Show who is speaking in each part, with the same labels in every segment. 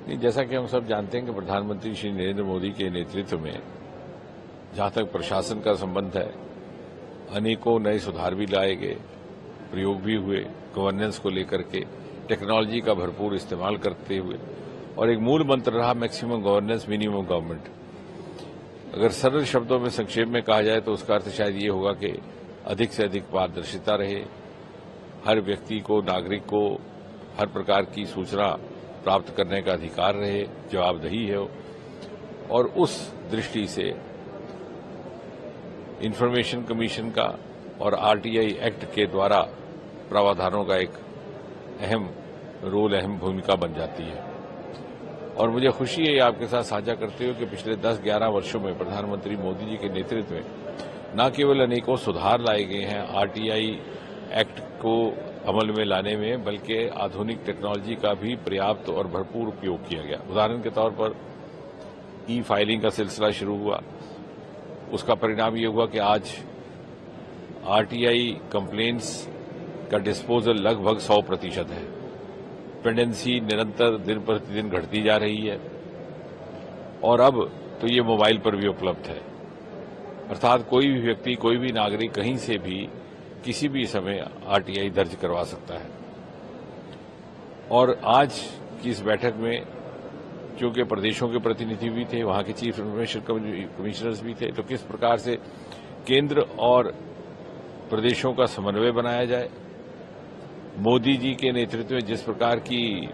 Speaker 1: नहीं, जैसा कि हम सब जानते हैं कि प्रधानमंत्री श्री नरेंद्र मोदी के नेतृत्व में जहां तक प्रशासन का संबंध है, अनेकों नए सुधार भी लाए गए, प्रयोग भी हुए गवर्नेंस को लेकर के, टेक्नोलॉजी का भरपूर इस्तेमाल करते हुए, और एक मूल मंत्र रहा मैक्सिमम गवर्नेंस मिनिमम गवर्नमेंट। अगर सरल शब्दों में संक्षेप में कहा जाए तो उसका अर्थ शायद ये होगा कि अधिक से अधिक पारदर्शिता रहे, हर व्यक्ति को, नागरिक को हर प्रकार की सूचना प्राप्त करने का अधिकार रहे, जवाबदेही है। और उस दृष्टि से इंफॉर्मेशन कमीशन का और आरटीआई एक्ट के द्वारा प्रावधानों का एक अहम रोल, अहम भूमिका बन जाती है। और मुझे खुशी है आपके साथ साझा करते हुए कि पिछले 10-11 वर्षों में प्रधानमंत्री मोदी जी के नेतृत्व में न केवल अनेकों सुधार लाए गए हैं आरटीआई एक्ट को अमल में लाने में, बल्कि आधुनिक टेक्नोलॉजी का भी पर्याप्त और भरपूर उपयोग किया गया। उदाहरण के तौर पर ई फाइलिंग का सिलसिला शुरू हुआ। उसका परिणाम ये हुआ कि आज आरटीआई कंप्लेंट्स का डिस्पोजल लगभग 100% है। पेंडेंसी निरंतर दिन प्रतिदिन घटती जा रही है और अब तो ये मोबाइल पर भी उपलब्ध है। अर्थात कोई भी व्यक्ति, कोई भी नागरिक कहीं से भी किसी भी समय आरटीआई दर्ज करवा सकता है। और आज की इस बैठक में चूंकि प्रदेशों के प्रतिनिधि भी थे, वहां के चीफ इन्फॉर्मेशन कमिश्नर्स भी थे, तो किस प्रकार से केंद्र और प्रदेशों का समन्वय बनाया जाए, मोदी जी के नेतृत्व में जिस प्रकार की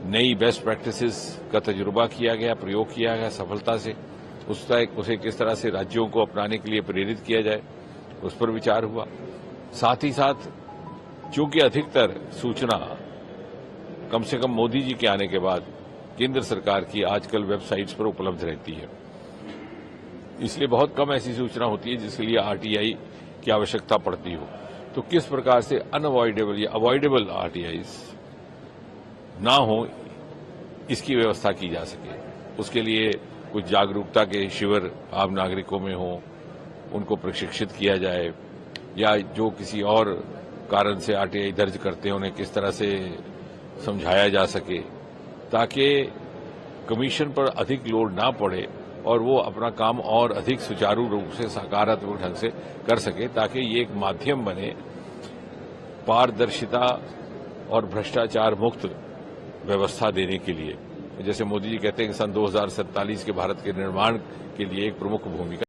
Speaker 1: नई बेस्ट प्रैक्टिसेस का तजुर्बा किया गया, प्रयोग किया गया सफलता से, उसे किस तरह से राज्यों को अपनाने के लिए प्रेरित किया जाए, उस पर विचार हुआ। साथ ही साथ चूंकि अधिकतर सूचना कम से कम मोदी जी के आने के बाद केंद्र सरकार की आजकल वेबसाइट्स पर उपलब्ध रहती है, इसलिए बहुत कम ऐसी सूचना होती है जिसके लिए आरटीआई की आवश्यकता पड़ती हो। तो किस प्रकार से अनअवॉइडेबल या अवॉइडेबल आरटीआईज ना हो, इसकी व्यवस्था की जा सके, उसके लिए कुछ जागरूकता के शिविर आम नागरिकों में हो, उनको प्रशिक्षित किया जाए, या जो किसी और कारण से आरटीआई दर्ज करते हैं उन्हें किस तरह से समझाया जा सके, ताकि कमीशन पर अधिक लोड ना पड़े और वो अपना काम और अधिक सुचारू रूप से, सकारात्मक ढंग से कर सके, ताकि ये एक माध्यम बने पारदर्शिता और भ्रष्टाचार मुक्त व्यवस्था देने के लिए। जैसे मोदी जी कहते हैं कि सन 2047 के भारत के निर्माण के लिए एक प्रमुख भूमिका